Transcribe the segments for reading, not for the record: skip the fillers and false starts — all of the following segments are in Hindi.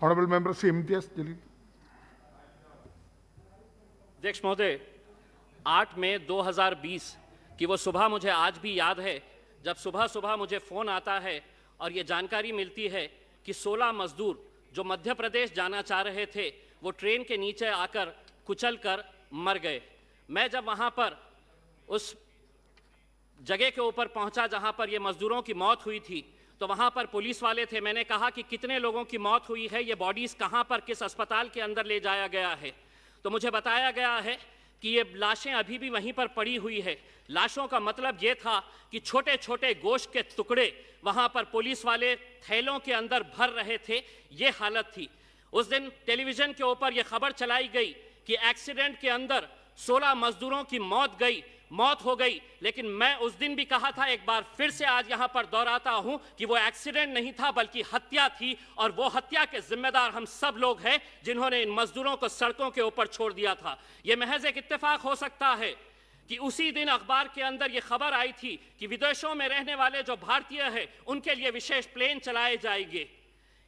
Honorable Member Sri Imtiaz Jalil. अध्यक्ष महोदय, 8 मई 2020 की वो सुबह मुझे आज भी याद है, जब सुबह सुबह मुझे फ़ोन आता है और ये जानकारी मिलती है कि 16 मजदूर जो मध्य प्रदेश जाना चाह रहे थे वो ट्रेन के नीचे आकर कुचल कर मर गए। मैं जब वहाँ पर उस जगह के ऊपर पहुँचा जहाँ पर ये मजदूरों की मौत हुई थी, तो वहाँ पर पुलिस वाले थे। मैंने कहा कि कितने लोगों की मौत हुई है, ये बॉडीज़ कहाँ पर किस अस्पताल के अंदर ले जाया गया है। तो मुझे बताया गया है कि ये लाशें अभी भी वहीं पर पड़ी हुई है। लाशों का मतलब ये था कि छोटे छोटे गोश्त के टुकड़े वहाँ पर पुलिस वाले थैलों के अंदर भर रहे थे, ये हालत थी। उस दिन टेलीविज़न के ऊपर ये खबर चलाई गई कि एक्सीडेंट के अंदर 16 मजदूरों की मौत हो गई। लेकिन मैं उस दिन भी कहा था, एक बार फिर से आज यहाँ पर दोहराता हूँ कि वो एक्सीडेंट नहीं था बल्कि हत्या थी, और वो हत्या के जिम्मेदार हम सब लोग हैं जिन्होंने इन मजदूरों को सड़कों के ऊपर छोड़ दिया था। ये महज एक इत्तेफाक हो सकता है कि उसी दिन अखबार के अंदर ये खबर आई थी कि विदेशों में रहने वाले जो भारतीय हैं उनके लिए विशेष प्लेन चलाए जाएंगे।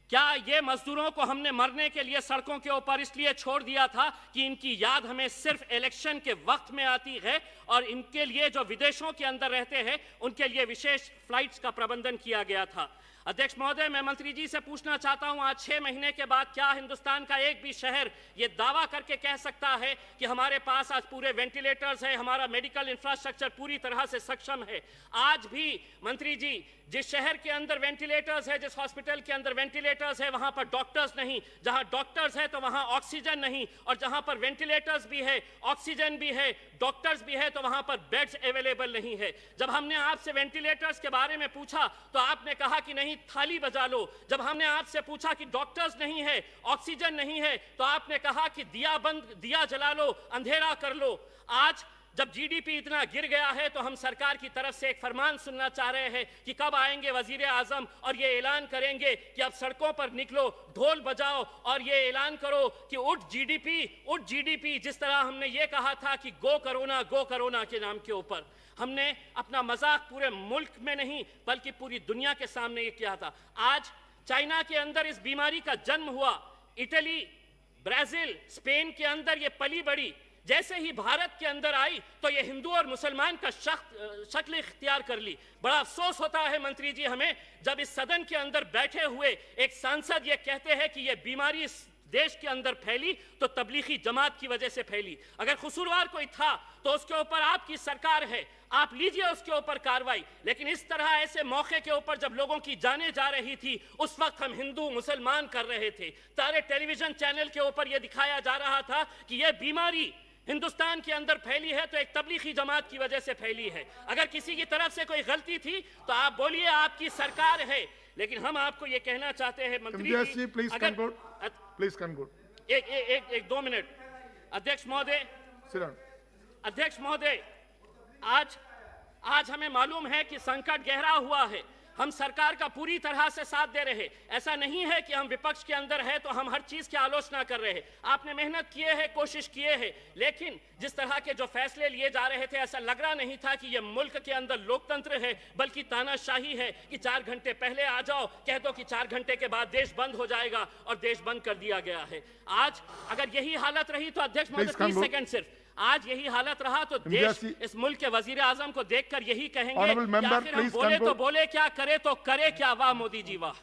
क्या ये मजदूरों को हमने मरने के लिए सड़कों के ऊपर इसलिए छोड़ दिया था कि इनकी याद हमें सिर्फ इलेक्शन के वक्त में आती है, और इनके लिए जो विदेशों के अंदर रहते हैं उनके लिए विशेष फ्लाइट्स का प्रबंधन किया गया था? अध्यक्ष महोदय, मैं मंत्री जी से पूछना चाहता हूं, आज 6 महीने के बाद क्या हिंदुस्तान का एक भी शहर ये दावा करके कह सकता है कि हमारे पास आज पूरे वेंटिलेटर्स हैं, हमारा मेडिकल इंफ्रास्ट्रक्चर पूरी तरह से सक्षम है? आज भी मंत्री जी, जिस शहर के अंदर वेंटिलेटर्स है, जिस हॉस्पिटल के अंदर वेंटिलेटर्स है, वहां पर डॉक्टर्स नहीं। जहां डॉक्टर्स है तो वहां ऑक्सीजन नहीं, और जहां पर वेंटिलेटर्स भी है, ऑक्सीजन भी है, डॉक्टर्स भी है, तो वहां पर बेड्स अवेलेबल नहीं है। जब हमने आपसे वेंटिलेटर्स के बारे में पूछा तो आपने कहा कि नहीं, थाली बजा लो। जब हमने आपसे पूछा कि डॉक्टर्स नहीं है, ऑक्सीजन नहीं है, तो आपने कहा कि दिया जला लो, अंधेरा कर लो। आज जब जीडीपी इतना गिर गया है तो हम सरकार की तरफ से एक फरमान सुनना चाह रहे हैं कि कब आएंगे वजीर आजम और ये ऐलान करेंगे कि अब सड़कों पर निकलो, ढोल बजाओ और ये ऐलान करो कि उठ जीडीपी, जिस तरह हमने ये कहा था कि गो कोरोना के नाम के ऊपर। हमने अपना मजाक पूरे मुल्क में नहीं बल्कि पूरी दुनिया के सामने ये किया था। आज चाइना के अंदर इस बीमारी का जन्म हुआ, इटली, ब्राजील, स्पेन के अंदर ये पली बड़ी, जैसे ही भारत के अंदर आई तो ये हिंदू और मुसलमान का शक्ल इख्तियार कर ली। बड़ा अफसोस होता है मंत्री जी हमें, जब इस सदन के अंदर बैठे हुए एक सांसद ये कहते हैं कि ये बीमारी इस देश के अंदर फैली तो तबलीगी जमात की वजह से फैली। अगर कसूरवार कोई था तो उसके ऊपर आपकी सरकार है, आप लीजिए उसके ऊपर कार्रवाई। लेकिन इस तरह ऐसे मौके के ऊपर जब लोगों की जानें जा रही थी, उस वक्त हम हिंदू मुसलमान कर रहे थे। सारे टेलीविजन चैनल के ऊपर यह दिखाया जा रहा था कि यह बीमारी हिंदुस्तान के अंदर फैली है तो एक तबलीगी जमात की वजह से फैली है। अगर किसी की तरफ से कोई गलती थी तो आप बोलिए, आपकी सरकार है। लेकिन हम आपको ये कहना चाहते हैं मंत्री जी, प्लीज कंक्लूड। एक 2 मिनट। अध्यक्ष महोदय, आज हमें मालूम है कि संकट गहरा हुआ है। हम सरकार का पूरी तरह से साथ दे रहे। ऐसा नहीं है कि हम विपक्ष के अंदर है तो हम हर चीज की आलोचना कर रहे हैं। आपने मेहनत किए है, कोशिश किए है, लेकिन जिस तरह के जो फैसले लिए जा रहे थे ऐसा लग रहा नहीं था कि ये मुल्क के अंदर लोकतंत्र है बल्कि तानाशाही है कि 4 घंटे पहले आ जाओ, कह दो कि 4 घंटे के बाद देश बंद हो जाएगा, और देश बंद कर दिया गया है। आज अगर यही हालत रही तो अध्यक्ष महोदय 30 सेकंड सिर्फ, आज यही हालत रहा तो देश इस मुल्क के वजीर आजम को देखकर यही कहेंगे कि आखिर हम बोले तो बोले क्या, करे तो करे क्या। वाह मोदी जी वाह।